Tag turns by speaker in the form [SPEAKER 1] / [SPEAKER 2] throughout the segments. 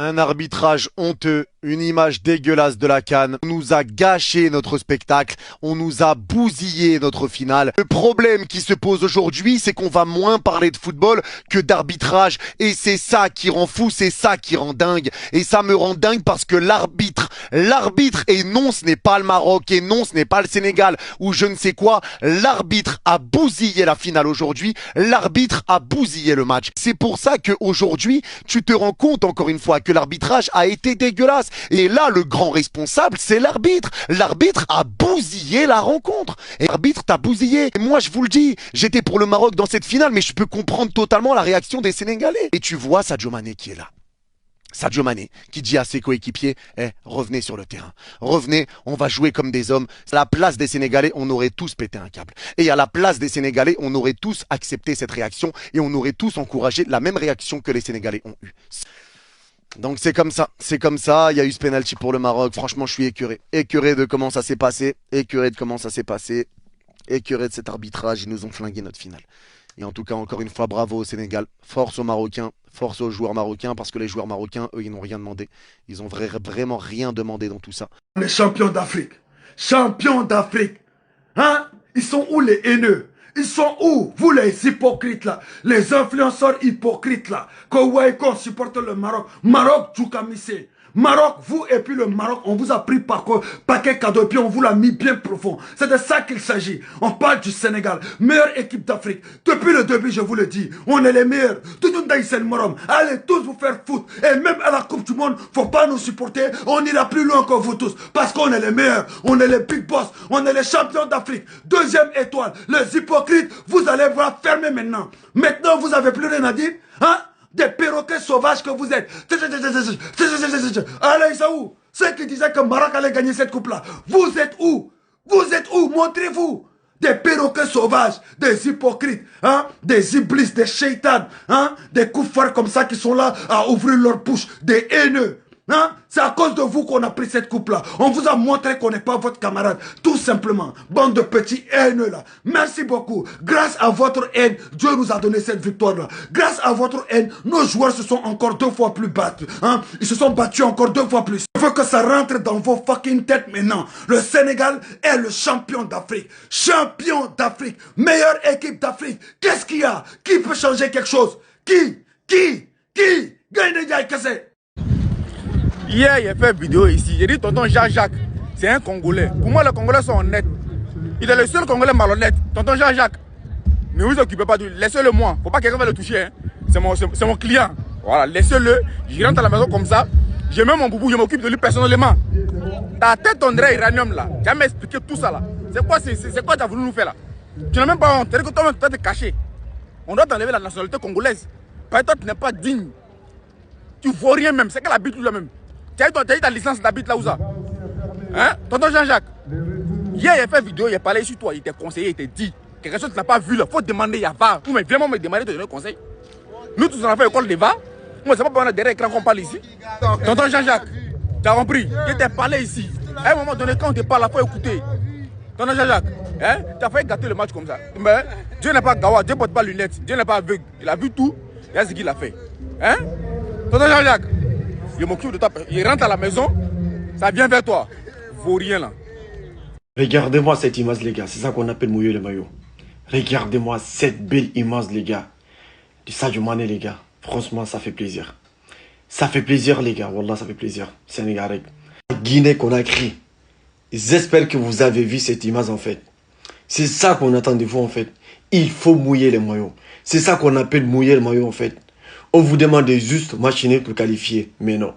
[SPEAKER 1] Un arbitrage honteux, une image dégueulasse de la CAN. On nous a gâché notre spectacle, on nous a bousillé notre finale. Le problème qui se pose aujourd'hui, c'est qu'on va moins parler de football que d'arbitrage. Et c'est ça qui rend fou, c'est ça qui rend dingue. Et ça me rend dingue parce que l'arbitre, et non ce n'est pas le Maroc, et non ce n'est pas le Sénégal, ou je ne sais quoi, l'arbitre a bousillé la finale aujourd'hui, l'arbitre a bousillé le match. C'est pour ça qu'aujourd'hui, tu te rends compte encore une fois que l'arbitrage a été dégueulasse. Et là, le grand responsable, c'est l'arbitre. L'arbitre a bousillé la rencontre. Et l'arbitre t'a bousillé. Et moi, je vous le dis, j'étais pour le Maroc dans cette finale, mais je peux comprendre totalement la réaction des Sénégalais. Et tu vois Sadio Mané qui est là. Sadio Mané qui dit à ses coéquipiers revenez sur le terrain, revenez, on va jouer comme des hommes. À la place des Sénégalais, on aurait tous pété un câble. Et à la place des Sénégalais, on aurait tous accepté cette réaction et on aurait tous encouragé la même réaction que les Sénégalais ont eue. Donc c'est comme ça, il y a eu ce penalty pour le Maroc. Franchement, je suis écœuré de comment ça s'est passé, écœuré de cet arbitrage. Ils nous ont flingué notre finale. Et en tout cas, encore une fois, bravo au Sénégal, force aux Marocains, force aux joueurs marocains, parce que les joueurs marocains, eux, ils n'ont rien demandé. Ils ont vraiment rien demandé dans tout ça.
[SPEAKER 2] Les champions d'Afrique, hein? Ils sont où les haineux? Ils sont où, vous les hypocrites là, les influenceurs hypocrites là, qu'on supporte le Maroc, Maroc Djoukamissé, Maroc, vous et puis le Maroc, on vous a pris par paquet cadeau et puis on vous l'a mis bien profond. C'est de ça qu'il s'agit. On parle du Sénégal, meilleure équipe d'Afrique. Depuis le début, je vous le dis, on est les meilleurs. Allez tous vous faire foutre. Et même à la Coupe du Monde, faut pas nous supporter. On ira plus loin que vous tous. Parce qu'on est les meilleurs. On est les big boss. On est les champions d'Afrique. Deuxième étoile. Les hypocrites, vous allez voir fermer maintenant. Maintenant, vous avez plus rien à dire. Hein? Des perroquets sauvages que vous êtes. Allez, ça où? Ceux qui disaient que Maroc allait gagner cette coupe-là. Vous êtes où? Vous êtes où? Montrez-vous. Des perroquets sauvages, des hypocrites, hein? Des iblis, des shaitans, hein? Des koufars comme ça qui sont là à ouvrir leur bouche, des haineux. Hein? C'est à cause de vous qu'on a pris cette coupe-là. On vous a montré qu'on n'est pas votre camarade. Tout simplement. Bande de petits haineux là. Merci beaucoup. Grâce à votre haine, Dieu nous a donné cette victoire-là. Grâce à votre haine, nos joueurs se sont encore 2 fois plus battus. Hein? Ils se sont battus encore 2 fois plus. Je veux que ça rentre dans vos fucking têtes maintenant. Le Sénégal est le champion d'Afrique. Champion d'Afrique. Meilleure équipe d'Afrique. Qu'est-ce qu'il y a? Qui peut changer quelque chose? Qui? Gagne Ndiaye Kassé.
[SPEAKER 3] Hier, il a fait une vidéo ici. J'ai dit, tonton Jean-Jacques, c'est un Congolais. Pour moi, les Congolais sont honnêtes. Il est le seul Congolais malhonnête. Tonton Jean-Jacques, ne vous occupez pas de lui. Laissez-le moi. Faut pas que quelqu'un va le toucher. Hein. C'est mon client. Voilà, laissez-le. Je rentre à la maison comme ça. J'ai même mon boubou, je m'occupe de lui personnellement. Ta tête, on dirait iranium là. Tu vas m'expliquer tout ça là. C'est quoi tu as voulu nous faire là? Tu n'as même pas honte. Tu que toi-même, tu dois te cacher. On doit t'enlever la nationalité congolaise. Parce que toi, tu n'es pas digne. Tu vaux rien même. C'est qu'elle habite là-même. Tu as eu ta licence d'habite là où ça? Hein? Tonton Jean-Jacques, hier il a fait vidéo, il a parlé sur toi, il t'a conseillé, il t'a dit quelque chose que tu n'as pas vu là. Faut demander, il y a pas. Ou mais vraiment me demander de donner conseil. Nous tous on a fait l'école de VAR. Moi c'est pas pendant derrière l'écran qu'on parle ici. Tonton Jean-Jacques, tu as compris? Il t'a parlé ici. À un moment donné, quand on te parle, il faut écouter. Tonton Jean-Jacques, hein? Tu as fait gâter le match comme ça. Mais Dieu n'est pas gawa, Dieu ne porte pas lunettes, Dieu n'est pas aveugle. Il a vu tout, il a ce qu'il a fait. Hein? Tonton Jean-Jacques, il m'occupe de toi, il rentre à la maison, ça vient vers toi. Vaut rien là.
[SPEAKER 4] Regardez-moi cette image les gars, c'est ça qu'on appelle mouiller le maillot. Regardez-moi cette belle image les gars. Du Sadio Mané les gars. Franchement ça fait plaisir. Ça fait plaisir les gars, wallah ça fait plaisir. Sénégal. Guinée-Conakry. J'espère que vous avez vu cette image en fait. C'est ça qu'on attend de vous en fait. Il faut mouiller le maillot. C'est ça qu'on appelle mouiller le maillot en fait. On vous demande juste machiner pour qualifier, mais non.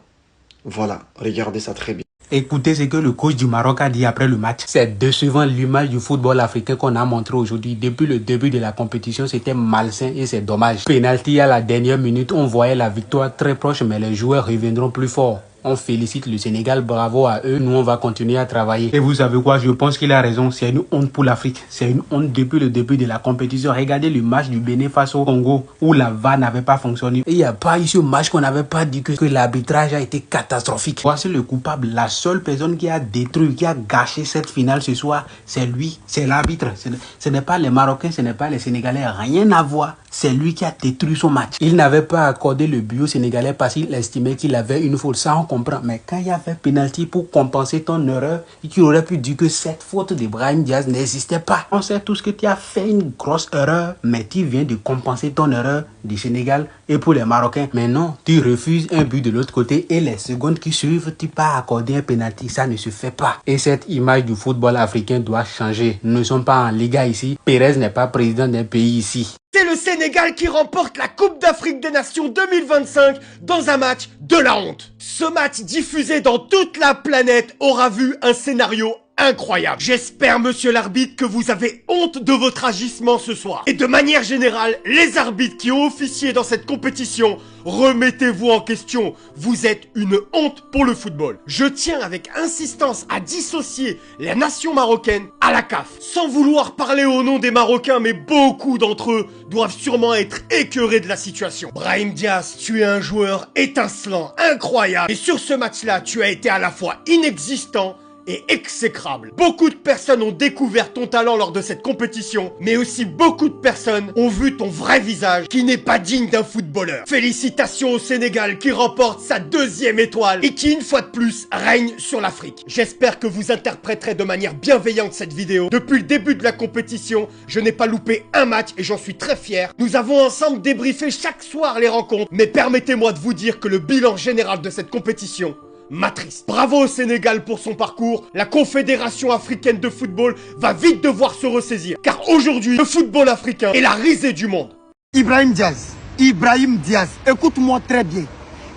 [SPEAKER 4] Voilà, regardez ça très bien.
[SPEAKER 5] Écoutez ce que le coach du Maroc a dit après le match. C'est décevant l'image du football africain qu'on a montré aujourd'hui. Depuis le début de la compétition, c'était malsain et c'est dommage. Penalty à la dernière minute, on voyait la victoire très proche, mais les joueurs reviendront plus forts. On félicite le Sénégal, bravo à eux. Nous, on va continuer à travailler. Et vous savez quoi, je pense qu'il a raison. C'est une honte pour l'Afrique. C'est une honte depuis le début de la compétition. Regardez le match du Bénin face au Congo où la VAR n'avait pas fonctionné. Et il n'y a pas eu ce match qu'on n'avait pas dit que l'arbitrage a été catastrophique. Voici le coupable. La seule personne qui a détruit, qui a gâché cette finale ce soir, c'est lui. C'est l'arbitre. Ce n'est pas les Marocains, ce n'est pas les Sénégalais. Rien à voir. c'est lui qui a détruit son match. Il n'avait pas accordé le but au Sénégalais parce qu'il estimait qu'il avait une faute. Ça, on comprend. Mais quand il y avait penalty pour compenser ton erreur, tu aurais pu dire que cette faute de Brahim Diaz n'existait pas. On sait tous que tu as fait une grosse erreur, mais tu viens de compenser ton erreur du Sénégal et pour les Marocains. Mais non, tu refuses un but de l'autre côté et les secondes qui suivent, tu pas accorder un penalty. Ça ne se fait pas. Et cette image du football africain doit changer. Nous ne sommes pas en Liga ici. Pérez n'est pas président d'un pays ici.
[SPEAKER 6] C'est le Sénégal qui remporte la Coupe d'Afrique des Nations 2025 dans un match de la honte. Ce match diffusé dans toute la planète aura vu un scénario incroyable. J'espère, monsieur l'arbitre, que vous avez honte de votre agissement ce soir. Et de manière générale, les arbitres qui ont officié dans cette compétition, remettez-vous en question. Vous êtes une honte pour le football. Je tiens avec insistance à dissocier la nation marocaine à la CAF. Sans vouloir parler au nom des Marocains, mais beaucoup d'entre eux doivent sûrement être écœurés de la situation. Brahim Diaz, tu es un joueur étincelant, incroyable. Et sur ce match-là, tu as été à la fois inexistant et exécrable. Beaucoup de personnes ont découvert ton talent lors de cette compétition, mais aussi beaucoup de personnes ont vu ton vrai visage qui n'est pas digne d'un footballeur. Félicitations au Sénégal qui remporte sa 2e étoile et qui une fois de plus règne sur l'Afrique. J'espère que vous interpréterez de manière bienveillante cette vidéo. Depuis le début de la compétition, je n'ai pas loupé un match et j'en suis très fier. Nous avons ensemble débriefé chaque soir les rencontres, mais permettez-moi de vous dire que le bilan général de cette compétition m'attriste. Bravo au Sénégal pour son parcours. La Confédération africaine de football va vite devoir se ressaisir. Car aujourd'hui, le football africain est la risée du monde.
[SPEAKER 7] Ibrahim Diaz, écoute-moi très bien.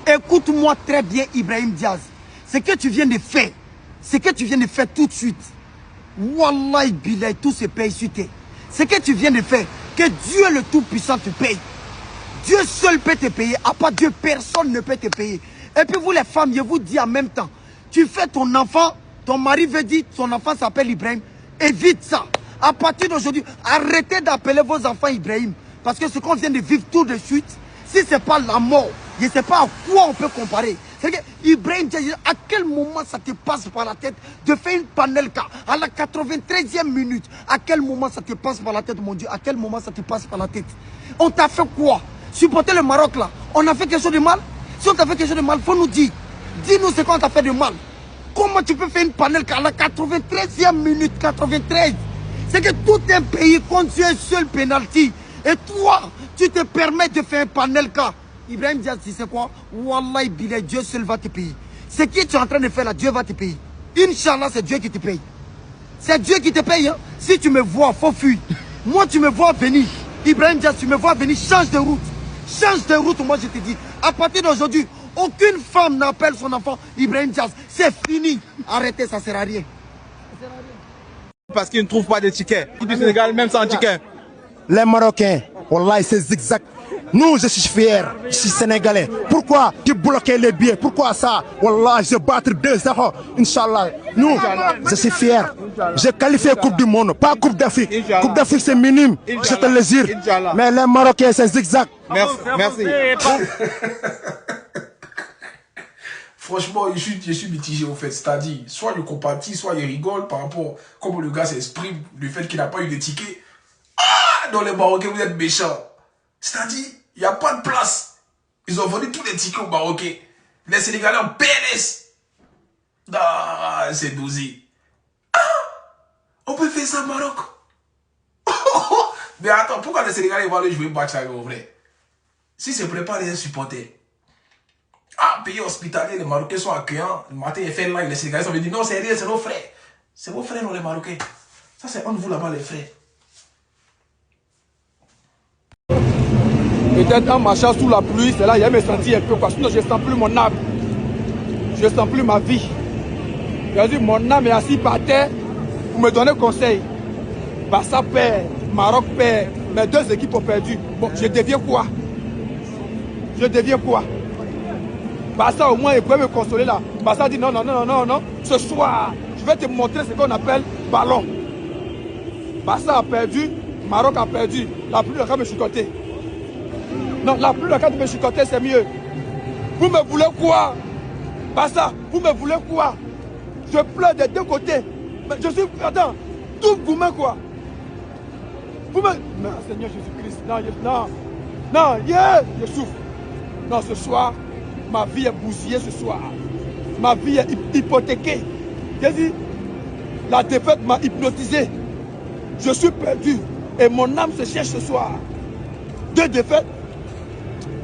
[SPEAKER 7] Écoute-moi très bien, Ibrahim Diaz. Ce que tu viens de faire, tout de suite, Wallahi Bilay, tout se paye sur terre. Ce que tu viens de faire, que Dieu le Tout-Puissant te paye. Dieu seul peut te payer. À part Dieu, personne ne peut te payer. Et puis vous les femmes, je vous dis en même temps, tu fais ton enfant, ton mari veut dire son enfant s'appelle Ibrahim, évite ça. À partir d'aujourd'hui, arrêtez d'appeler vos enfants Ibrahim. Parce que ce qu'on vient de vivre tout de suite, si ce n'est pas la mort, je ne sais pas à quoi on peut comparer. C'est que Ibrahim, à quel moment ça te passe par la tête de faire une panelka à la 93e minute? À quel moment ça te passe par la tête, mon Dieu? À quel moment ça te passe par la tête? On t'a fait quoi? Supporter le Maroc là, on a fait quelque chose de mal? Si on t'a fait quelque chose de mal, il faut nous dire. Dis-nous ce qu'on t'a fait de mal. Comment tu peux faire une panelka à la 93e minute, 93? C'est que tout un pays compte sur un seul penalty. Et toi, tu te permets de faire un panelka. Ibrahim Diaz, tu sais quoi? Wallahi bilay, Dieu seul va te payer. Ce que tu es en train de faire là, Dieu va te payer. Inch'Allah, c'est Dieu qui te paye. C'est Dieu qui te paye. Hein? Si tu me vois, faut fuir. Moi, tu me vois venir. Ibrahim Diaz, tu me vois venir, change de route. Change de route, moi je te dis. À partir d'aujourd'hui, aucune femme n'appelle son enfant Ibrahim Diaz. C'est fini. Arrêtez, ça ne sert à rien.
[SPEAKER 3] Parce qu'ils ne trouvent pas de tickets. Du Sénégal, même sans ticket.
[SPEAKER 8] Les Marocains, Wallah, c'est zigzag. Nous, je suis fier, je suis sénégalais. Pourquoi tu bloquais les billets? Pourquoi ça? Wallah, je vais battre 2-0. Inch'Allah. Nous, je suis fier. J'ai qualifié Coupe du Monde, pas Coupe d'Afrique. Coupe d'Afrique, c'est minime. Je te le jure. Mais les Marocains, c'est zigzag.
[SPEAKER 3] Merci.
[SPEAKER 9] Franchement, je suis mitigé au fait. C'est-à-dire, soit il compatit, soit il rigole par rapport à comment le gars s'exprime, le fait qu'il n'a pas eu de ticket. Ah, dans les Marocains, vous êtes méchants. C'est-à-dire, il n'y a pas de place. Ils ont vendu tous les tickets aux Marocains. Les Sénégalais en PNS. Ah, c'est dousé. Ah, on peut faire ça au Maroc. Mais attends, pourquoi les Sénégalais vont aller jouer match avec au vrai? Si c'est préparé un supporter. Ah, pays hospitalier, les Marocains sont accueillants. Le matin, il fait live, les Sénégalais sont venus. Non, c'est rien, c'est nos frères. C'est vos frères, non, les Marocains. Ça, c'est entre vous là-bas, les frères.
[SPEAKER 3] Peut-être en marchant sous la pluie, c'est là, il me senti un peu quoi. Sinon, je ne sens plus mon âme. Je ne sens plus ma vie. C'est-à-dire, mon âme est assise par terre pour me donner conseil. Barça perd, Maroc perd, mes deux équipes ont perdu. Bon, je deviens quoi? Je deviens quoi? Barça au moins, il pouvait me consoler là. Barça dit non. Ce soir, je vais te montrer ce qu'on appelle ballon. Barça a perdu, Maroc a perdu. La pluie de me chicoter. Non, la pluie de me chicoter, c'est mieux. Vous me voulez quoi? Barça, vous me voulez quoi? Je pleure des deux côtés. Mais je suis... Attends, tout vous me quoi? Vous me... Non, Seigneur Jésus-Christ, non. Non, yeah, je souffre. Non, ce soir, ma vie est bousillée ce soir. Ma vie est hypothéquée. J'ai dit, la défaite m'a hypnotisé. Je suis perdu et mon âme se cherche ce soir. 2 défaites?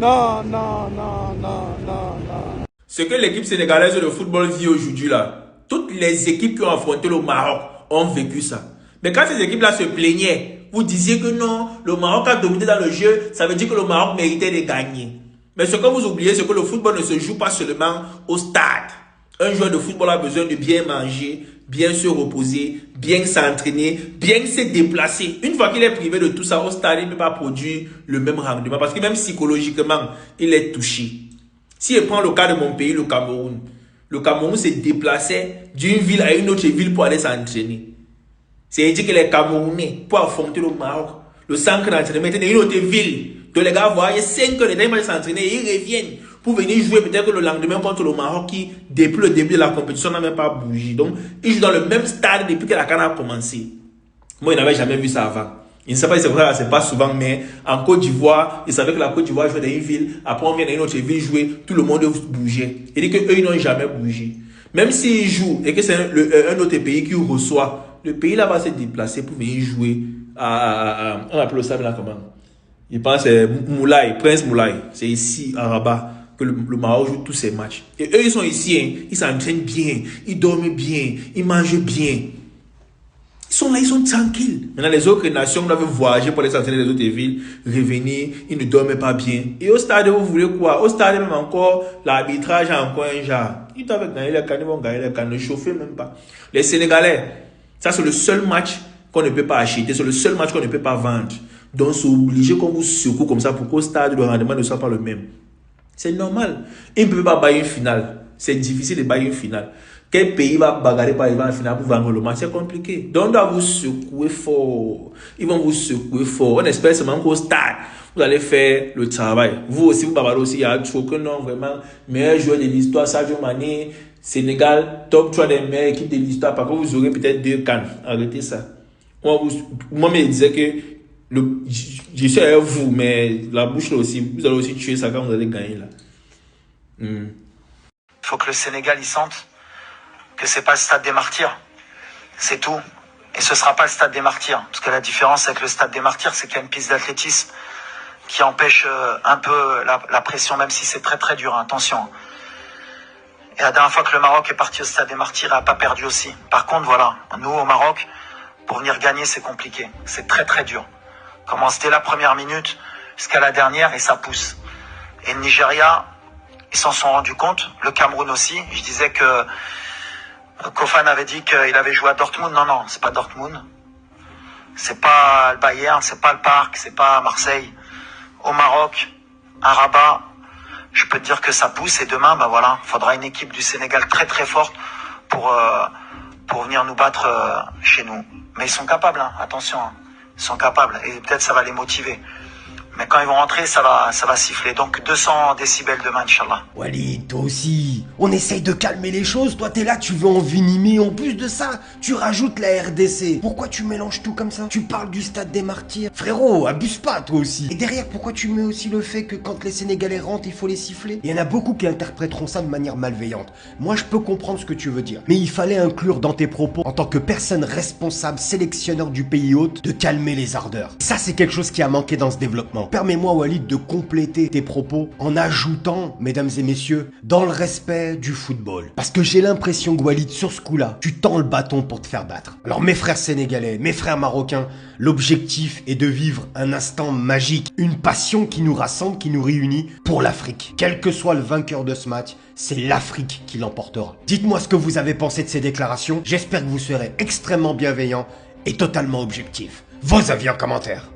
[SPEAKER 3] Non, non, non, non, non, non.
[SPEAKER 10] Ce que l'équipe sénégalaise de football vit aujourd'hui là, toutes les équipes qui ont affronté le Maroc ont vécu ça. Mais quand ces équipes-là se plaignaient, vous disiez que non, le Maroc a dominé dans le jeu, ça veut dire que le Maroc méritait de gagner. Mais ce que vous oubliez, c'est que le football ne se joue pas seulement au stade. Un joueur de football a besoin de bien manger, bien se reposer, bien s'entraîner, bien se déplacer. Une fois qu'il est privé de tout ça au stade, il ne peut pas produire le même rendement parce que même psychologiquement, il est touché. Si je prends le cas de mon pays, le Cameroun se déplaçait d'une ville à une autre ville pour aller s'entraîner. C'est-à-dire que les Camerounais, pour affronter le Maroc, le centre d'entraînement était dans une autre ville. Donc les gars voyaient 5 heures de temps, ils allaient s'entraîner et ils reviennent pour venir jouer peut-être que le lendemain contre le Maroc qui, depuis le début de la compétition, n'a même pas bougé. Donc, ils jouent dans le même stade depuis que la CAN a commencé. Moi, je n'avais jamais vu ça avant. Je ne sais pas si c'est vrai, c'est pas souvent, mais en Côte d'Ivoire, ils savaient que la Côte d'Ivoire jouait dans une ville, après on vient dans une autre ville jouer, tout le monde bougeait. Et dit qu'eux, ils n'ont jamais bougé. Même s'ils jouent et que c'est un autre pays qui reçoit, le pays là va se déplacer pour venir jouer on appelle le stade là comment? Il pense c'est Moulay, Prince Moulay. C'est ici, à Rabat, que le Maroc joue tous ses matchs. Et eux, ils sont ici, hein, ils s'entraînent bien, ils dorment bien, ils mangent bien. Ils sont là, ils sont tranquilles. Maintenant, les autres nations doivent voyager pour aller s'entraîner dans les autres villes, revenir, ils ne dorment pas bien. Et au stade, vous voulez quoi? Au stade, même encore, l'arbitrage a encore un genre. Ils doivent gagner les cannes, ils vont gagner les cannes, ne chauffer même pas. Les Sénégalais, ça c'est le seul match qu'on ne peut pas acheter, c'est le seul match qu'on ne peut pas vendre. Donc, c'est obligé qu'on vous secoue comme ça pour qu'au stade, le rendement ne soit pas le même. C'est normal. Ils ne peuvent pas bailler une finale. C'est difficile de bailler une finale. Quel pays va bagarrer par exemple en finale pour vendre le match? C'est compliqué. Donc, on doit vous secouer fort. Ils vont vous secouer fort. On espère seulement qu'au stade, vous allez faire le travail. Vous aussi, vous bagarrez aussi. Il y a aucun nom vraiment. Meilleur joueur de l'histoire, Sadio Mané, Sénégal, top 3 des meilleures équipes de l'histoire. Par contre, vous aurez peut-être 2 cannes. Arrêtez ça. Moi, je me disais que je suis avec vous, mais la bouche là aussi, vous allez aussi tuer ça quand vous allez gagner là.
[SPEAKER 11] Il faut que le Sénégal y sente que c'est pas le stade des martyrs, c'est tout. Et ce sera pas le stade des martyrs, parce que la différence avec le stade des martyrs, c'est qu'il y a une piste d'athlétisme qui empêche un peu la pression, même si c'est très très dur, hein, attention. Et la dernière fois que le Maroc est parti au stade des martyrs, il n'a pas perdu aussi. Par contre, voilà, nous au Maroc, pour venir gagner, c'est compliqué, c'est très très dur. Commence dès la première minute jusqu'à la dernière et ça pousse. Et le Nigeria, ils s'en sont rendus compte, le Cameroun aussi. Je disais que Kofan avait dit qu'il avait joué à Dortmund. Non, non, c'est pas Dortmund. C'est pas le Bayern, c'est pas le Parc, c'est pas Marseille. Au Maroc, à Rabat, je peux te dire que ça pousse. Et demain, bah voilà, faudra une équipe du Sénégal très très forte pour venir nous battre chez nous. Mais ils sont capables, hein, attention. Hein. Ils sont capables et peut-être ça va les motiver. Mais quand ils vont rentrer, ça va siffler. Donc 200 décibels demain, Inch'Allah.
[SPEAKER 6] Walid, toi aussi, on essaye de calmer les choses. Toi, t'es là, tu veux envenimer. En plus de ça, tu rajoutes la RDC. Pourquoi tu mélanges tout comme ça? Tu parles du stade des martyrs. Frérot, abuse pas, toi aussi. Et derrière, pourquoi tu mets aussi le fait que quand les Sénégalais rentrent, il faut les siffler? Il y en a beaucoup qui interpréteront ça de manière malveillante. Moi, je peux comprendre ce que tu veux dire. Mais il fallait inclure dans tes propos, en tant que personne responsable, sélectionneur du pays hôte, de calmer les ardeurs. Ça, c'est quelque chose qui a manqué dans ce développement. Permets-moi, Walid, de compléter tes propos en ajoutant, mesdames et messieurs, dans le respect du football. Parce que j'ai l'impression que, Walid, sur ce coup-là, tu tends le bâton pour te faire battre. Alors mes frères sénégalais, mes frères marocains, l'objectif est de vivre un instant magique, une passion qui nous rassemble, qui nous réunit pour l'Afrique. Quel que soit le vainqueur de ce match, c'est l'Afrique qui l'emportera. Dites-moi ce que vous avez pensé de ces déclarations. J'espère que vous serez extrêmement bienveillants et totalement objectifs. Vos avis en commentaire.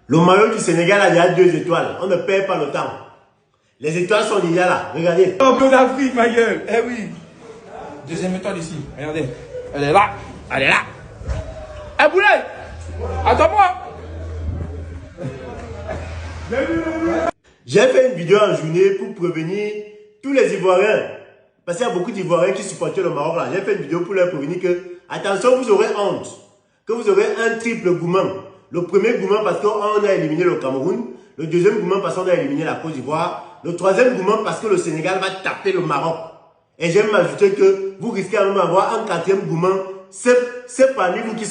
[SPEAKER 4] Le maillot du Sénégal a déjà 2 étoiles. On ne perd pas le temps. Les étoiles sont déjà là. Regardez.
[SPEAKER 3] Champion d'Afrique, ma gueule. Eh oui. Deuxième étoile ici. Regardez. Elle est là. Elle est là. Eh Boulay, attends-moi.
[SPEAKER 4] J'ai fait une vidéo en journée pour prévenir tous les Ivoiriens. Parce qu'il y a beaucoup d'Ivoiriens qui supportaient le Maroc là. J'ai fait une vidéo pour leur prévenir que, attention, vous aurez honte. Que vous aurez un triple gourmand. Le premier gourmand parce qu'on a éliminé le Cameroun. Le deuxième gourmand parce qu'on a éliminé la Côte d'Ivoire. Le troisième gourmand parce que le Sénégal va taper le Maroc. Et j'aime m'ajouter que vous risquez à même avoir un 4e gourmand. C'est parmi vous qui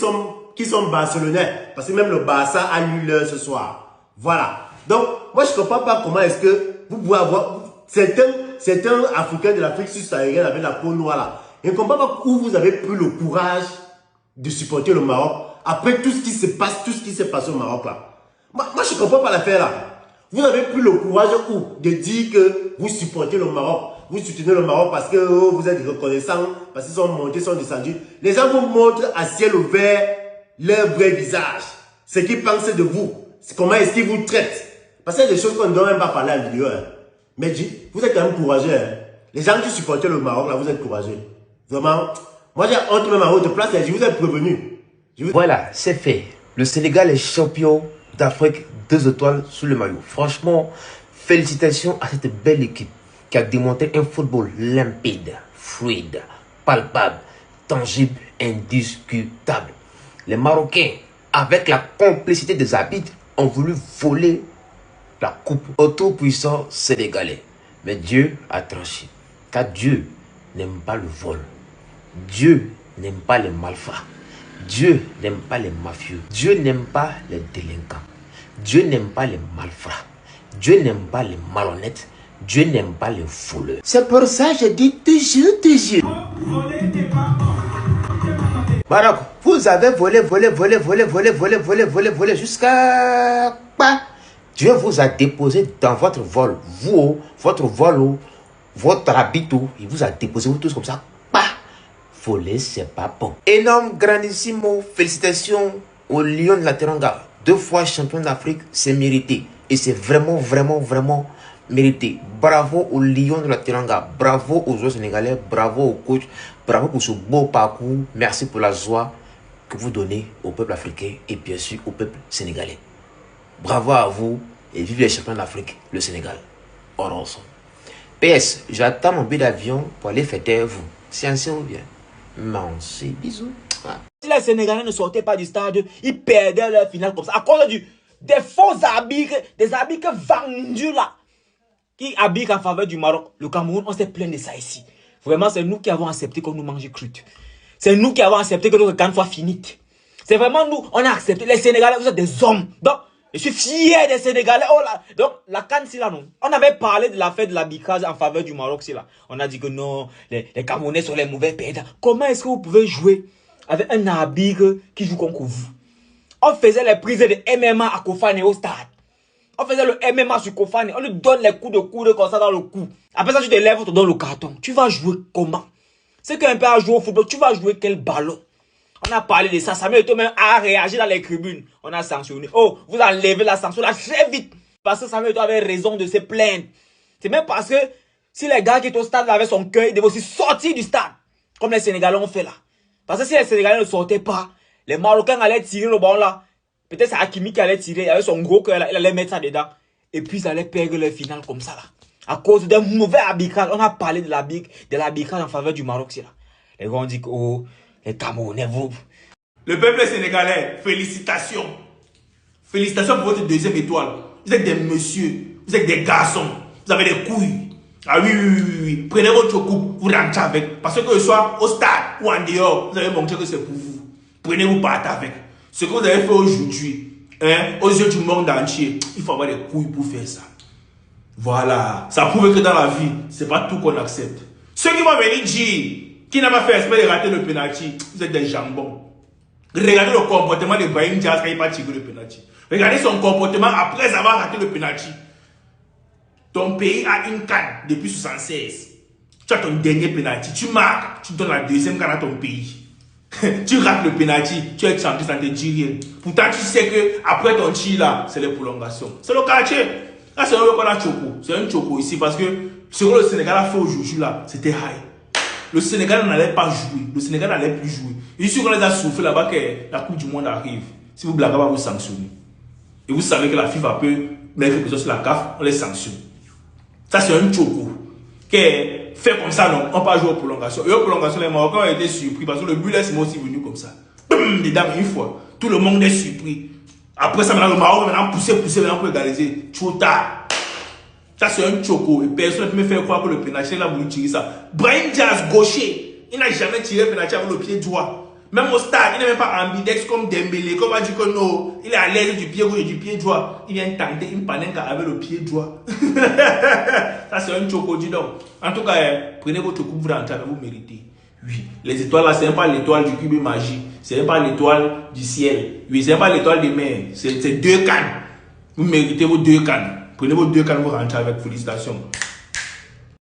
[SPEAKER 4] sont barcelonais. Parce que même le Barça a eu l'heure ce soir. Voilà. Donc, moi je ne comprends pas comment est-ce que vous pouvez avoir certains Africains de l'Afrique subsaharienne avec la peau noire là. Je ne comprends pas où vous avez pris le courage de supporter le Maroc après tout ce qui se passe, tout ce qui s'est passé au Maroc là. Moi je ne comprends pas l'affaire là. Vous avez pris le courage de dire que vous supportez le Maroc. Vous soutenez le Maroc parce que vous êtes reconnaissants, parce qu'ils sont montés, sont descendus. Les gens vous montrent à ciel ouvert leur vrai visage. Ce qu'ils pensent de vous. Comment est-ce qu'ils vous traitent. Parce qu'il y a des choses qu'on ne doit même pas parler en vidéo. Hein. Mais vous êtes quand même courageux. Hein. Les gens qui supportent le Maroc, là, vous êtes courageux. Vraiment. Moi, j'ai honte même à votre place et je vous ai prévenu.
[SPEAKER 12] Voilà, c'est fait. Le Sénégal est champion d'Afrique 2 étoiles sous le maillot. Franchement, félicitations à cette belle équipe qui a démontré un football limpide, fluide, palpable, tangible, indiscutable. Les Marocains, avec la complicité des arbitres, ont voulu voler la coupe au tout-puissant sénégalais. Mais Dieu a tranché. Car Dieu n'aime pas le vol. Dieu n'aime pas les malfrats. Dieu n'aime pas les mafieux. Dieu n'aime pas les délinquants. Dieu n'aime pas les malfrats. Dieu n'aime pas les malhonnêtes. Dieu n'aime pas les voleurs. C'est pour ça que je dis toujours. Maroc, vous avez volé jusqu'à quoi? Dieu vous a déposé dans votre vol. Vous, votre vol, votre habit, il vous a déposé vous tous comme ça. Voler, c'est pas bon. Énorme, grandissimo, félicitations au Lion de la Teranga. 2 fois champion d'Afrique, c'est mérité. Et c'est vraiment mérité. Bravo au Lion de la Teranga. Bravo aux joueurs sénégalais. Bravo au coach. Bravo pour ce beau parcours. Merci pour la joie que vous donnez au peuple africain et bien sûr au peuple sénégalais. Bravo à vous et vive les champions d'Afrique, le Sénégal. Orange. PS, j'attends mon billet d'avion pour aller fêter vous. C'est un ou bien? Merci, bisous.
[SPEAKER 10] Si les Sénégalais ne sortaient pas du stade, ils perdaient leur finale comme ça. À cause des faux habits, des habits vendus là, qui habillent en faveur du Maroc. Le Cameroun, on s'est plaint de ça ici. Vraiment, c'est nous qui avons accepté qu'on nous mange crut. C'est nous qui avons accepté que notre canne soit finie. C'est vraiment nous, on a accepté. Les Sénégalais, vous êtes des hommes. Donc, je suis fier des Sénégalais. Oh là. Donc, la canne, c'est là, non. On avait parlé de la fête de l'arbitrage en faveur du Maroc, c'est là. On a dit que non, les Camerounais sont les mauvais perdants. Comment est-ce que vous pouvez jouer avec un arbitre qui joue contre vous? On faisait les prises de MMA à Kofane au stade. On faisait le MMA sur Kofane. On lui donne les coups de coude comme ça dans le cou. Après ça, tu te lèves, on te donne le carton. Tu vas jouer comment? C'est qu'un père a joué au football. Tu vas jouer quel ballon? On a parlé de ça. Samuel Eto'o même a réagi dans les tribunes. On a sanctionné. Oh, vous enlevez la sanction là très vite. Parce que Samuel Eto'o avait raison de se plaindre. C'est même parce que si les gars qui étaient au stade avaient son cœur, ils devaient aussi sortir du stade. Comme les Sénégalais ont fait là. Parce que si les Sénégalais ne sortaient pas, les Marocains allaient tirer le ballon là. Peut-être c'est Hakimi qui allait tirer. Avec son gros cœur là, il allait mettre ça dedans. Et puis ils allaient perdre leur finale comme ça là. À cause d'un mauvais arbitrage. On a parlé de l'arbitrage en faveur du Maroc, c'est là. Les gens ont dit que oh, les Camerounais, vous. Le peuple sénégalais, félicitations. Félicitations pour votre 2e étoile. Vous êtes des messieurs, vous êtes des garçons, vous avez des couilles. Ah oui. Prenez votre coupe, vous rentrez avec. Parce que ce soit au stade ou en dehors, vous avez montré que c'est pour vous. Prenez, vous partez avec. Ce que vous avez fait aujourd'hui, hein, aux yeux du monde entier, il faut avoir des couilles pour faire ça. Voilà. Ça prouve que dans la vie, c'est pas tout qu'on accepte. Ceux qui vont venir dire, qui n'a pas fait esprit de rater le penalty, vous êtes des jambons. Regardez le comportement de Brahim Diaz quand il n'a pas tiré le penalty. Regardez son comportement après avoir raté le penalty. Ton pays a une canne depuis 1976. Tu as ton dernier penalty. Tu marques, tu donnes la 2e canne à ton pays. Tu rates le penalty, tu es champion, ça ne te dit rien. Pourtant, tu sais que après ton tir là, c'est les prolongations. C'est le quartier. Là, c'est un choco. C'est un choco ici parce que ce que le Sénégal a fait aujourd'hui là, c'était high. Le Sénégal n'allait pas jouer. Le Sénégal n'allait plus jouer. Ici, on les a soufflé là-bas que la Coupe du Monde arrive. Si vous blaguez pas, vous sanctionnez. Et vous savez que la FIFA peut mettre quelque chose sur la CAF, on les sanctionne. Ça, c'est un choco. Fait comme ça, non, on peut pas jouer aux prolongations. Et aux prolongations, les Marocains ont été surpris parce que le but là, c'est aussi venu comme ça. Dedans, une fois. Tout le monde est surpris. Après ça, maintenant, le Maroc va pousser maintenant pour égaliser. Trop tard. Ça, c'est un choco. Et personne ne peut me faire croire que le pénalty, là, voulu tirer ça. Brahim Diaz, gaucher, il n'a jamais tiré le pénalty avec le pied droit. Même au stade, il n'est même pas ambidex comme Dembélé. Comme on dit que non, il est à l'aise du pied gauche et du pied droit. Il vient tenter une panenka avec le pied droit. Ça, c'est un choco, dis donc. En tout cas, prenez votre coupe, vous rentrez, vous méritez. Oui, les étoiles là, c'est pas l'étoile du cube magique. C'est pas l'étoile du ciel. Oui, c'est pas l'étoile des mers. C'est 2 cannes. Vous méritez vos 2 cannes. Prenez vos 2 cannes, vous rentrez avec félicitations.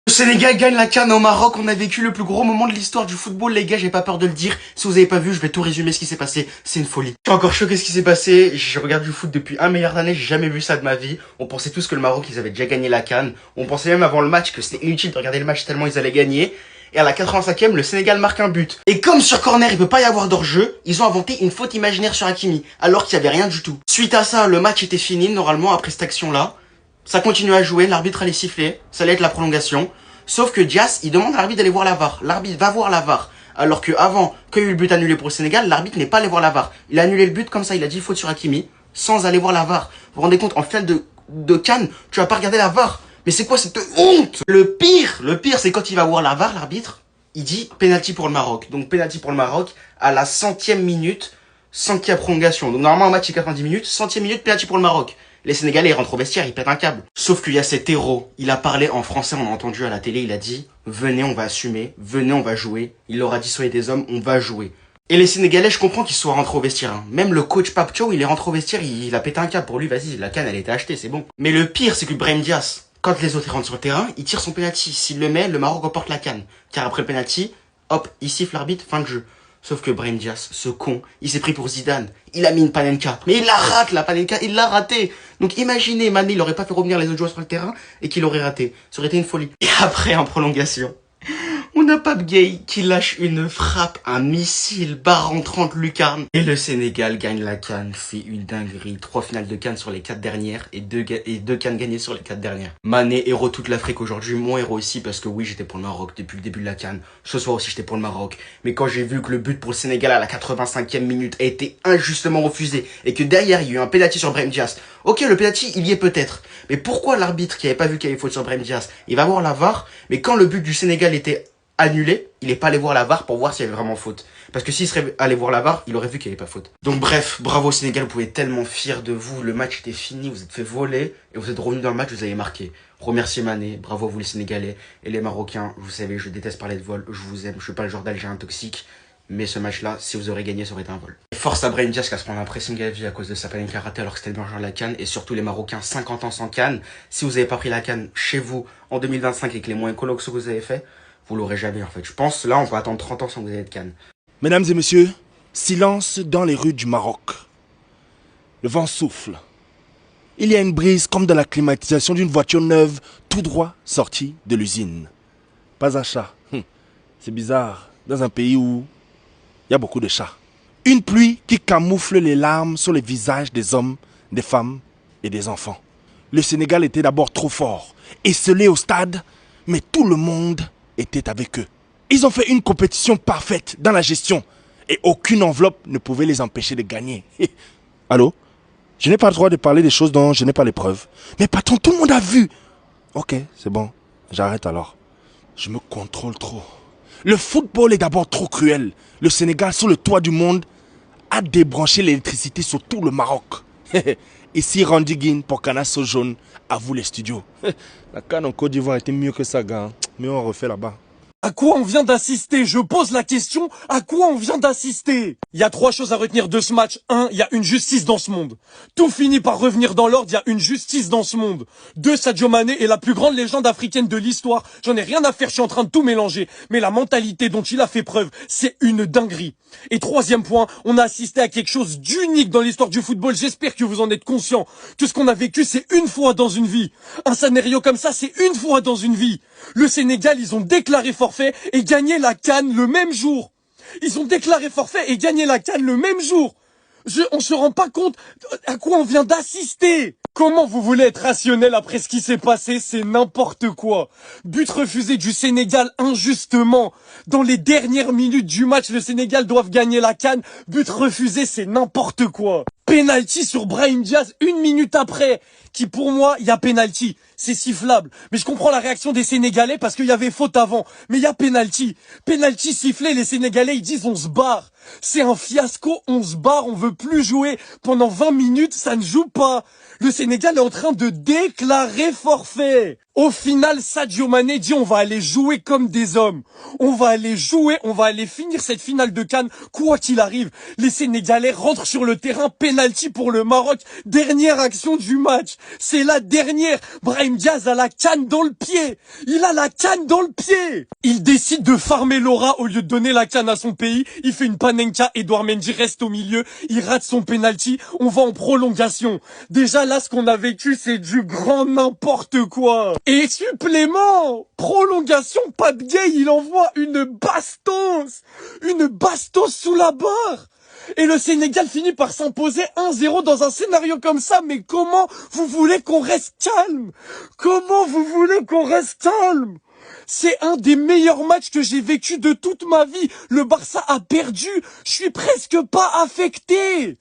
[SPEAKER 6] Le Sénégal gagne la CAN au Maroc, on a vécu le plus gros moment de l'histoire du football, les gars, j'ai pas peur de le dire. Si vous avez pas vu, je vais tout résumer ce qui s'est passé, c'est une folie. Je suis encore choqué ce qui s'est passé, je regarde du foot depuis 1 milliard d'années, j'ai jamais vu ça de ma vie. On pensait tous que le Maroc, ils avaient déjà gagné la CAN. On pensait même avant le match que c'était inutile de regarder le match tellement ils allaient gagner. Et à la 85e, le Sénégal marque un but. Et comme sur corner, il peut pas y avoir d'hors-jeu, ils ont inventé une faute imaginaire sur Hakimi, alors qu'il y avait rien du tout. Suite à ça, le match était fini, normalement, après cette action-là. Ça continue à jouer, l'arbitre allait siffler, ça allait être la prolongation. Sauf que Diaz, il demande à l'arbitre d'aller voir la VAR. L'arbitre va voir la VAR. Alors que avant, qu'il y a eu le but annulé pour le Sénégal, l'arbitre n'est pas allé voir la VAR. Il a annulé le but comme ça, il a dit faute sur Hakimi, sans aller voir la VAR. Vous vous rendez compte, en finale de CAN, tu vas pas regarder la VAR. Mais c'est quoi cette honte? Le pire, c'est quand il va voir la VAR, l'arbitre, il dit penalty pour le Maroc. Donc penalty pour le Maroc à la 100e minute, sans qu'il y ait prolongation. Donc normalement un match c'est 90 minutes, 100e minute penalty pour le Maroc. Les Sénégalais ils rentrent au vestiaire, ils pètent un câble. Sauf qu'il y a cet héros, il a parlé en français, on a entendu à la télé, il a dit « Venez, on va assumer, venez, on va jouer ». Il leur a dit « Soyez des hommes, on va jouer ». Et les Sénégalais, je comprends qu'ils soient rentrés au vestiaire. Hein. Même le coach Pape Thiaw, il est rentré au vestiaire, il a pété un câble. Pour lui, vas-y, la CAN, elle était achetée, c'est bon. Mais le pire, c'est que Brahim Diaz, quand les autres rentrent sur le terrain, il tire son penalty. S'il le met, le Maroc remporte la CAN. Car après le penalty, hop, il siffle l'arbitre, fin de jeu. Sauf que Brahim Diaz, ce con, il s'est pris pour Zidane. Il a mis une panenka. Mais il la rate, la panenka, il l'a raté. Donc imaginez, Mané, il aurait pas fait revenir les autres joueurs sur le terrain et qu'il aurait raté. Ça aurait été une folie. Et après, en prolongation, on a Pape Gueye qui lâche une frappe, un missile barre entrante lucarne. Et le Sénégal gagne la CAN, c'est une dinguerie. 3 finales de CAN sur les 4 dernières et 2 CAN gagnées sur les 4 dernières. Mané, héros toute l'Afrique aujourd'hui, mon héros ici parce que oui, j'étais pour le Maroc depuis le début de la CAN. Ce soir aussi, j'étais pour le Maroc. Mais quand j'ai vu que le but pour le Sénégal à la 85e minute a été injustement refusé et que derrière, il y a eu un penalty sur Brahim Diaz. Ok, le penalty, il y est peut-être. Mais pourquoi l'arbitre qui avait pas vu qu'il y avait faute sur Brahim Diaz, il va voir la VAR, mais quand le but du Sénégal était annulé, il est pas allé voir la VAR pour voir s'il y avait vraiment faute. Parce que s'il serait allé voir la VAR, il aurait vu qu'il n'y avait pas faute. Donc bref, bravo Sénégal, vous pouvez être tellement fiers de vous. Le match était fini, vous êtes fait voler et vous êtes revenu dans le match, vous avez marqué. Remerciez Mané, bravo à vous les Sénégalais et les Marocains. Vous savez, je déteste parler de vol, je vous aime, je suis pas le genre d'Algérien toxique. Mais ce match-là, si vous aurez gagné, ça aurait été un vol. Et force à Brahim Diaz qui a se prendre l'impression qu'il a vu à cause de sa panenka ratée alors que c'était le meilleur joueur de la CAN. Et surtout les Marocains, 50 ans sans CAN. Si vous n'avez pas pris la CAN chez vous en 2025 avec les moyens colossaux que vous avez fait, vous l'aurez jamais en fait. Je pense là on va attendre 30 ans sans que vous ayez de CAN.
[SPEAKER 8] Mesdames et messieurs, silence dans les rues du Maroc. Le vent souffle. Il y a une brise comme dans la climatisation d'une voiture neuve tout droit sortie de l'usine. Pas un chat. C'est bizarre dans un pays où il y a beaucoup de chats. Une pluie qui camoufle les larmes sur les visages des hommes, des femmes et des enfants. Le Sénégal était d'abord trop fort, esselé au stade, mais tout le monde était avec eux. Ils ont fait une compétition parfaite dans la gestion et aucune enveloppe ne pouvait les empêcher de gagner. Allô? Je n'ai pas le droit de parler des choses dont je n'ai pas les preuves. Mais patron, tout le monde a vu. Ok, c'est bon, j'arrête alors. Je me contrôle trop. Le football est d'abord trop cruel. Le Sénégal, sur le toit du monde, a débranché l'électricité sur tout le Maroc. Ici, Randy Guin pour Canasso Jaune. À vous les studios. La CAN en Côte d'Ivoire était mieux que ça, gars. Mais on refait là-bas.
[SPEAKER 6] À quoi on vient d'assister? Je pose la question, à quoi on vient d'assister? Il y a 3 choses à retenir de ce match. 1, il y a une justice dans ce monde. Tout finit par revenir dans l'ordre, il y a une justice dans ce monde. 2, Sadio Mané est la plus grande légende africaine de l'histoire. J'en ai rien à faire, je suis en train de tout mélanger. Mais la mentalité dont il a fait preuve, c'est une dinguerie. Et 3e point, on a assisté à quelque chose d'unique dans l'histoire du football. J'espère que vous en êtes conscients. Que ce qu'on a vécu, c'est une fois dans une vie. Un scénario comme ça, c'est une fois dans une vie. Le Sénégal, ils ont déclaré forfait et gagné la CAN le même jour. Ils ont déclaré forfait et gagné la CAN le même jour. On se rend pas compte à quoi on vient d'assister. Comment vous voulez être rationnel après ce qui s'est passé? C'est n'importe quoi. But refusé du Sénégal injustement. Dans les dernières minutes du match, le Sénégal doit gagner la CAN. But refusé, c'est n'importe quoi. Penalty sur Brahim Diaz 1 minute après. Qui pour moi, il y a penalty. C'est sifflable. Mais je comprends la réaction des Sénégalais parce qu'il y avait faute avant. Mais il y a penalty. Penalty sifflé, les Sénégalais, ils disent on se barre. C'est un fiasco, on se barre, on veut plus jouer. Pendant 20 minutes, ça ne joue pas. Le Sénégal est en train de déclarer forfait. Au final, Sadio Mané dit on va aller jouer comme des hommes. On va aller jouer, on va aller finir cette finale de CAN, quoi qu'il arrive. Les Sénégalais rentrent sur le terrain, penalty pour le Maroc. Dernière action du match. C'est la dernière. Brahim Diaz a la canne dans le pied. Il a la canne dans le pied. Il décide de farmer Laura au lieu de donner la canne à son pays. Il fait une panenka, Edouard Mendy reste au milieu. Il rate son penalty. On va en prolongation. Déjà là, ce qu'on a vécu, c'est du grand n'importe quoi. Et supplément, prolongation, Pape Gueye, il envoie une bastos sous la barre. Et le Sénégal finit par s'imposer 1-0 dans un scénario comme ça. Mais comment vous voulez qu'on reste calme? Comment vous voulez qu'on reste calme? C'est un des meilleurs matchs que j'ai vécu de toute ma vie. Le Barça a perdu. Je suis presque pas affecté.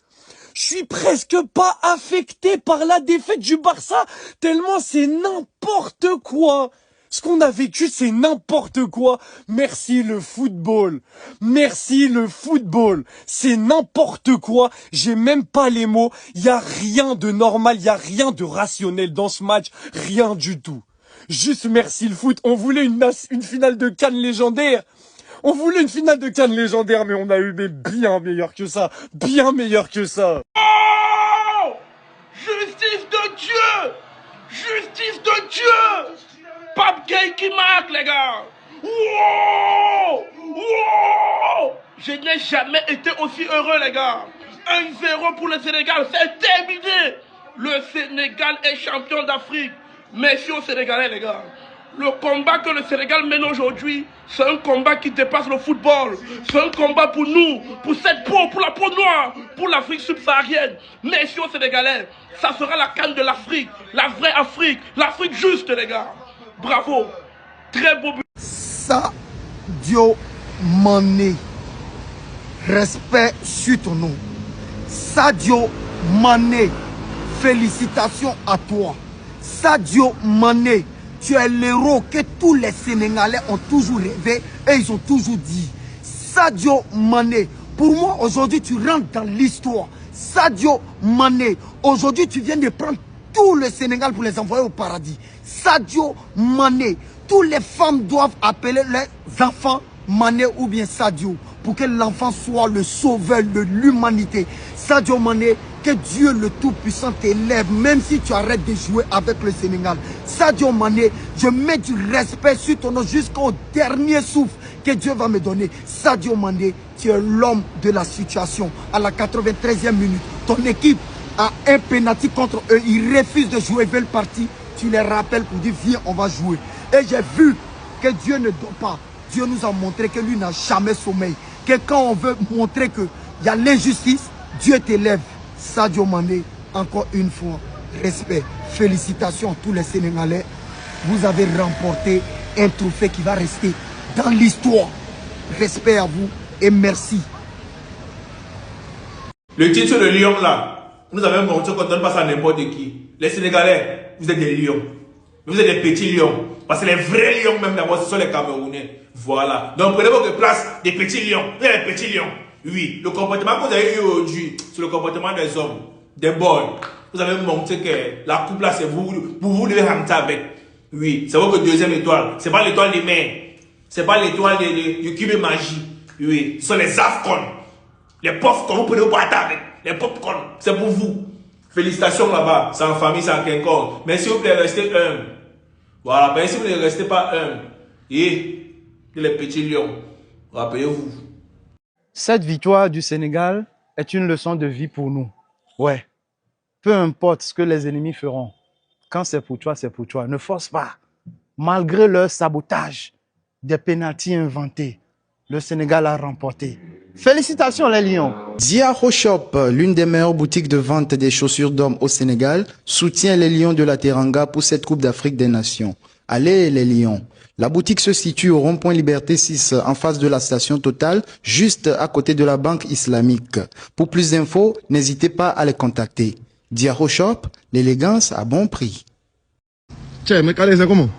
[SPEAKER 6] Je suis presque pas affecté par la défaite du Barça, tellement c'est n'importe quoi. Ce qu'on a vécu, c'est n'importe quoi. Merci le football. Merci le football. C'est n'importe quoi. J'ai même pas les mots. Il y a rien de normal, il y a rien de rationnel dans ce match. Rien du tout. Juste merci le foot. On voulait une finale de CAN légendaire. On voulait une finale de CAN légendaire, mais on a eu bien meilleur que ça. Bien meilleur que ça.
[SPEAKER 3] Oh! Justice de Dieu! Justice de Dieu! Pape Gueye qui marque, les gars! Wow! Wow! Je n'ai jamais été aussi heureux, les gars! 1-0 pour le Sénégal, c'est terminé! Le Sénégal est champion d'Afrique. Merci aux Sénégalais, les gars. Le combat que le Sénégal mène aujourd'hui, c'est un combat qui dépasse le football. C'est un combat pour nous, pour cette peau, pour la peau noire, pour l'Afrique subsaharienne. Merci aux Sénégalais. Ça sera la CAN de l'Afrique, la vraie Afrique, l'Afrique juste, les gars. Bravo. Très beau but.
[SPEAKER 7] Sadio Mané. Respect sur ton nom. Sadio Mané. Félicitations à toi. Sadio Mané. Tu es l'héros que tous les Sénégalais ont toujours rêvé et ils ont toujours dit. Sadio Mané, pour moi aujourd'hui tu rentres dans l'histoire. Sadio Mané, aujourd'hui tu viens de prendre tout le Sénégal pour les envoyer au paradis. Sadio Mané, toutes les femmes doivent appeler les enfants Mané ou bien Sadio pour que l'enfant soit le sauveur de l'humanité. Sadio Mané, que Dieu le Tout-Puissant t'élève, même si tu arrêtes de jouer avec le Sénégal. Sadio Mané, je mets du respect sur ton nom jusqu'au dernier souffle que Dieu va me donner. Sadio Mané, tu es l'homme de la situation. À la 93e minute, ton équipe a un penalty contre eux. Ils refusent de jouer, ils veulent partir. Tu les rappelles pour dire, viens, on va jouer. Et j'ai vu que Dieu ne dort pas. Dieu nous a montré que lui n'a jamais sommeil. Que quand on veut montrer qu'il y a l'injustice, Dieu t'élève. Sadio Mané, encore une fois, respect. Félicitations à tous les Sénégalais. Vous avez remporté un trophée qui va rester dans l'histoire. Respect à vous et merci.
[SPEAKER 10] Le titre de Lion là, nous avons montré qu'on ne donne pas ça à n'importe qui. Les Sénégalais, vous êtes des lions. Vous êtes des petits lions. Parce que les vrais lions même d'abord, ce sont les Camerounais. Voilà. Donc prenez votre place des petits lions. Vous êtes des petits lions. Oui, le comportement que vous avez eu aujourd'hui, c'est le comportement des hommes, des boys. Vous avez montré que la coupe là, c'est vous devez rentrer avec. Oui, c'est votre deuxième étoile. C'est pas l'étoile des mains. C'est pas l'étoile du cube magie. Oui, ce sont les AFCON. Les popcorn, vous prenez au boîte avec. Les popcorn, c'est pour vous. Félicitations là-bas, c'est en famille, c'est en quincorde. Mais s'il vous plaît, restez humble. Voilà, mais si vous ne restez pas humble, et les petits lions, rappelez-vous.
[SPEAKER 13] Cette victoire du Sénégal est une leçon de vie pour nous. Ouais. Peu importe ce que les ennemis feront. Quand c'est pour toi, c'est pour toi. Ne force pas. Malgré leur sabotage, des pénaltys inventés, le Sénégal a remporté. Félicitations les Lions.
[SPEAKER 14] Diaro Shop, l'une des meilleures boutiques de vente des chaussures d'hommes au Sénégal, soutient les Lions de la Teranga pour cette Coupe d'Afrique des Nations. Allez les Lions. La boutique se situe au rond-point Liberté 6 en face de la station Total, juste à côté de la banque islamique. Pour plus d'infos, n'hésitez pas à les contacter. Diaro Shop, l'élégance à bon prix.
[SPEAKER 8] Tiens, mais Calais, c'est comment?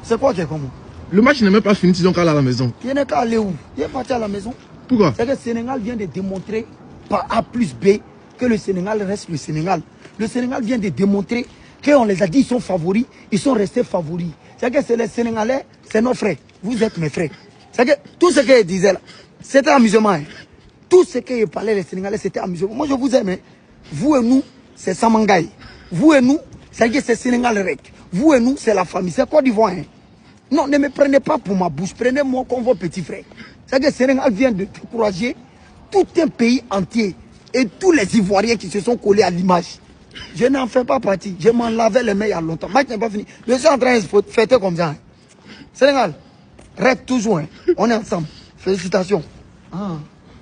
[SPEAKER 7] C'est quoi qui est comment?
[SPEAKER 8] Le match n'est même pas fini, ils ont qu'à aller à la maison.
[SPEAKER 7] Il n'est qu'à aller où? Il est parti à la maison.
[SPEAKER 8] Pourquoi?
[SPEAKER 7] C'est que le Sénégal vient de démontrer par A plus B que le Sénégal reste le Sénégal. Le Sénégal vient de démontrer qu'on les a dit ils sont favoris, ils sont restés favoris. C'est que c'est les Sénégalais, c'est nos frères. Vous êtes mes frères. C'est que tout ce qu'ils disaient là, c'était amusement. Hein. Tout ce qu'ils parlaient les Sénégalais, c'était amusement. Moi je vous aime. Hein. Vous et nous, c'est Samangaï. Vous et nous, c'est que c'est Sénégal Rec. Vous et nous, c'est la famille. C'est Côte d'Ivoire. Hein. Non, ne me prenez pas pour ma bouche. Prenez-moi comme vos petits frères. C'est que le Sénégal vient de décourager tout un pays entier et tous les Ivoiriens qui se sont collés à l'image. Je n'en fais pas partie. Je m'en lavais les mains il y a longtemps. Le match n'est pas fini. Je suis en train de fêter comme ça. Hein. Sénégal, reste toujours. Hein. On est ensemble. Félicitations. Ah.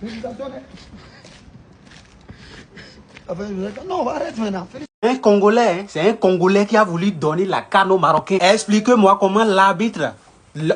[SPEAKER 7] Félicitations. Hein. Non, arrête maintenant.
[SPEAKER 5] Un Congolais, c'est un Congolais qui a voulu donner la canne aux Marocains. Expliquez-moi comment l'arbitre,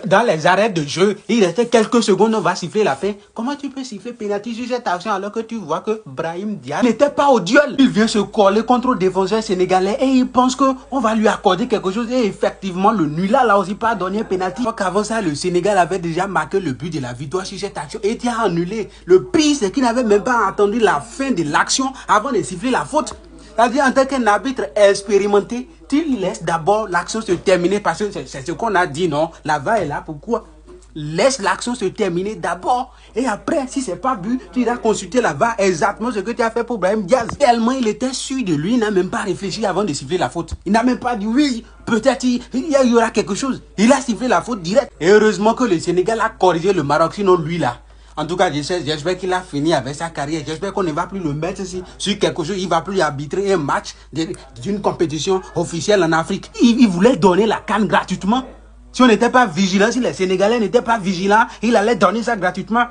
[SPEAKER 5] dans les arrêts de jeu, il restait quelques secondes, on va siffler la fin. Comment tu peux siffler pénalty sur cette action alors que tu vois que Brahim Diaz n'était pas au duel? Il vient se coller contre le défenseur sénégalais et il pense qu'on va lui accorder quelque chose. Et effectivement, le nul a aussi pas donné un pénalty. Qu'avant ça, le Sénégal avait déjà marqué le but de la victoire sur cette action et était annulé. Le pire, c'est qu'il n'avait même pas attendu la fin de l'action avant de siffler la faute. C'est-à-dire, en tant qu'un arbitre expérimenté, tu laisses d'abord l'action se terminer parce que c'est ce qu'on a dit, non? La VAR est là, pourquoi? Laisse l'action se terminer d'abord et après, si c'est pas but, tu iras consulter la VAR, exactement ce que tu as fait pour Brahim Diaz. Tellement il était sûr de lui, il n'a même pas réfléchi avant de siffler la faute. Il n'a même pas dit oui, peut-être il y aura quelque chose. Il a sifflé la faute direct. Et heureusement que le Sénégal a corrigé le Maroc, sinon lui là. En tout cas, j'espère qu'il a fini avec sa carrière. J'espère qu'on ne va plus le mettre sur quelque chose. Il ne va plus arbitrer un match d'une compétition officielle en Afrique. Il voulait donner la canne gratuitement. Si on n'était pas vigilant, si les Sénégalais n'étaient pas vigilants, il allait donner ça gratuitement.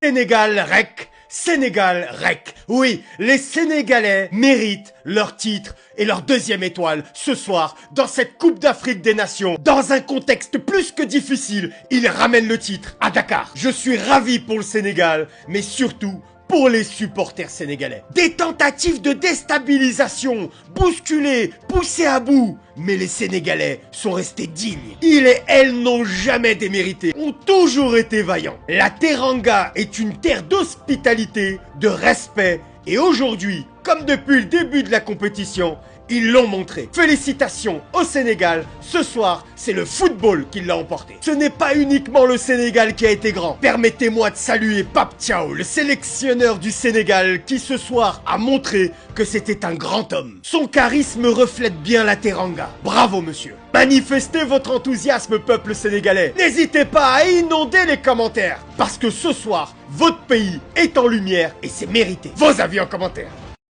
[SPEAKER 6] Sénégal Rec. Sénégal Rec. Oui, les Sénégalais méritent leur titre et leur deuxième étoile ce soir dans cette Coupe d'Afrique des Nations. Dans un contexte plus que difficile, ils ramènent le titre à Dakar. Je suis ravi pour le Sénégal, mais surtout pour les supporters sénégalais. Des tentatives de déstabilisation, bousculées, poussées à bout. Mais les Sénégalais sont restés dignes. Ils et elles n'ont jamais démérité, ont toujours été vaillants. La Teranga est une terre d'hospitalité, de respect. Et aujourd'hui, comme depuis le début de la compétition, ils l'ont montré. Félicitations au Sénégal. Ce soir, c'est le football qui l'a emporté. Ce n'est pas uniquement le Sénégal qui a été grand. Permettez-moi de saluer Pape Thiaw, le sélectionneur du Sénégal, qui ce soir a montré que c'était un grand homme. Son charisme reflète bien la Teranga. Bravo monsieur. Manifestez votre enthousiasme, peuple sénégalais. N'hésitez pas à inonder les commentaires. Parce que ce soir, votre pays est en lumière et c'est mérité. Vos avis en commentaire.